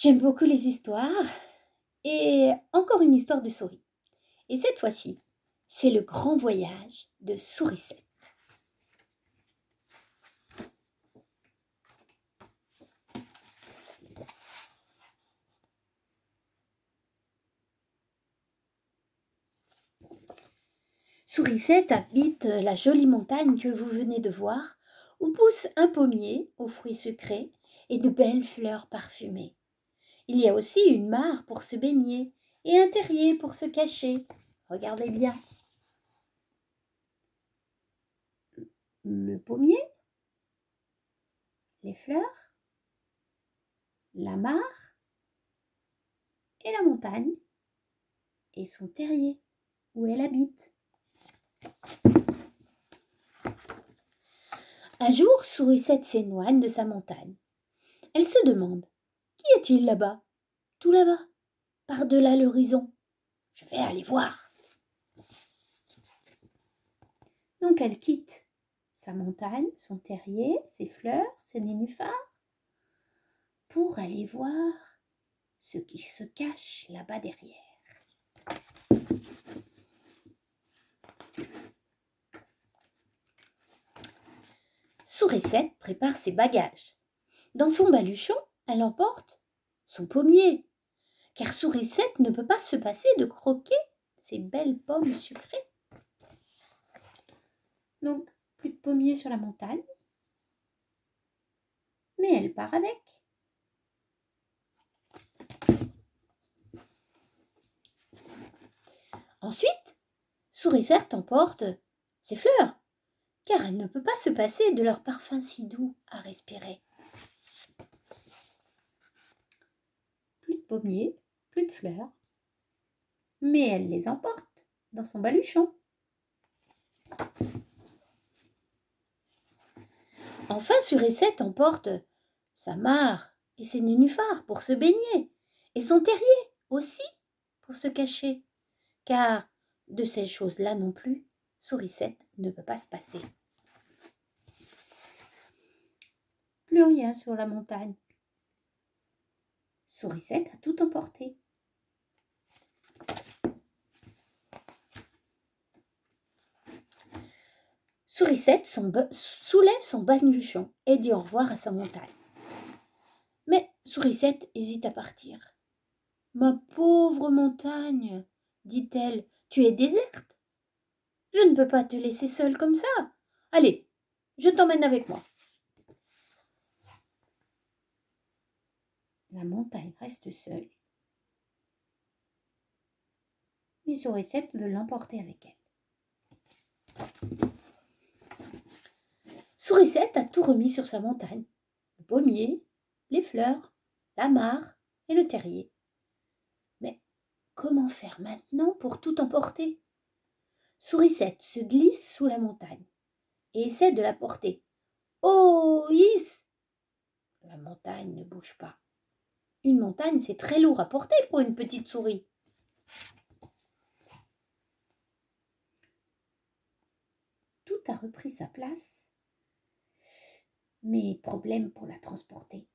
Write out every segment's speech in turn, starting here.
J'aime beaucoup les histoires et encore une histoire de souris. Et cette fois-ci, c'est le grand voyage de Sourisette. Sourisette habite la jolie montagne que vous venez de voir, où pousse un pommier aux fruits sucrés et de belles fleurs parfumées. Il y a aussi une mare pour se baigner et un terrier pour se cacher. Regardez bien. Le pommier, les fleurs, la mare et la montagne et son terrier où elle habite. Un jour, Sourisette s'éloigne de sa montagne. Elle se demande: qu'y a-t-il là-bas? Tout là-bas, par-delà l'horizon. Je vais aller voir. Donc elle quitte sa montagne, son terrier, ses fleurs, ses nénuphars, pour aller voir ce qui se cache là-bas derrière. Sourisette prépare ses bagages. Dans son baluchon, elle emporte son pommier, car Sourisette ne peut pas se passer de croquer ces belles pommes sucrées. Donc, plus de pommier sur la montagne, mais elle part avec. Ensuite, Sourisette emporte ses fleurs, car elle ne peut pas se passer de leur parfum si doux à respirer. Plus de pommiers, plus de fleurs, mais elle les emporte dans son baluchon. Enfin, Sourisette emporte sa mare et ses nénuphars pour se baigner, et son terrier aussi pour se cacher, car de ces choses-là non plus, Sourisette ne peut pas se passer. Plus rien sur la montagne. Sourisette a tout emporté. Sourisette soulève son baluchon et dit au revoir à sa montagne. Mais Sourisette hésite à partir. « Ma pauvre montagne, dit-elle, tu es déserte. Je ne peux pas te laisser seule comme ça. Allez, je t'emmène avec moi. » La montagne reste seule, mais Sourisette veut l'emporter avec elle. Sourisette a tout remis sur sa montagne, le pommier, les fleurs, la mare et le terrier. Mais comment faire maintenant pour tout emporter? Sourisette se glisse sous la montagne et essaie de la porter. Oh, yes! La montagne ne bouge pas. Une montagne, c'est très lourd à porter pour une petite souris. Tout a repris sa place, mais problème pour la transporter.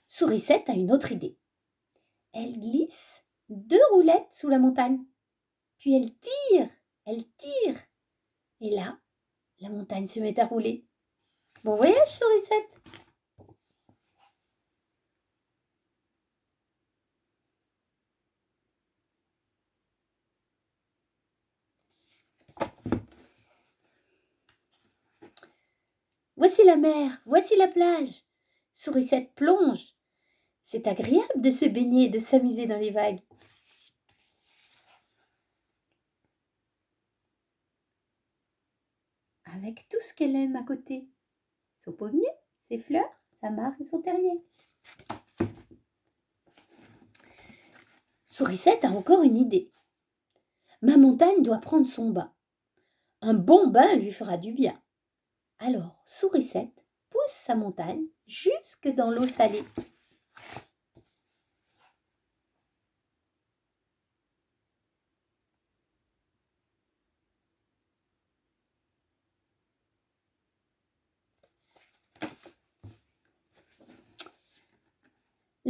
Sourisette a une autre idée. Elle glisse 2 roulettes sous la montagne, puis elle tire. Et là, la montagne se met à rouler. Bon voyage, Sourisette! Voici la mer, voici la plage. Sourisette plonge. C'est agréable de se baigner et de s'amuser dans les vagues. Avec tout ce qu'elle aime à côté. Son pommier, ses fleurs, sa mare et son terrier. Sourisette a encore une idée. Ma montagne doit prendre son bain. Un bon bain lui fera du bien. Alors, Sourisette pousse sa montagne jusque dans l'eau salée.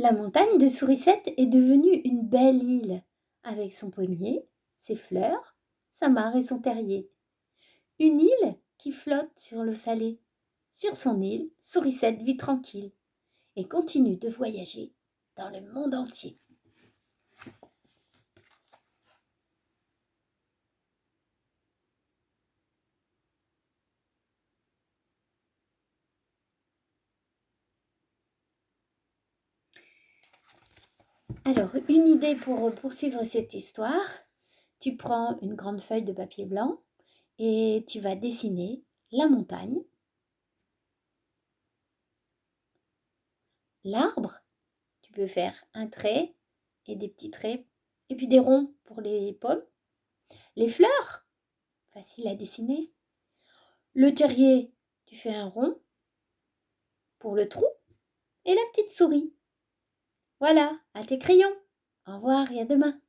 La montagne de Sourisette est devenue une belle île, avec son pommier, ses fleurs, sa mare et son terrier. Une île qui flotte sur l'eau salée. Sur son île, Sourisette vit tranquille et continue de voyager dans le monde entier. Alors, une idée pour poursuivre cette histoire, tu prends une grande feuille de papier blanc et tu vas dessiner la montagne, l'arbre, tu peux faire un trait et des petits traits, et puis des ronds pour les pommes, les fleurs, facile à dessiner, le terrier, tu fais un rond pour le trou, et la petite souris. Voilà, à tes crayons. Au revoir et à demain.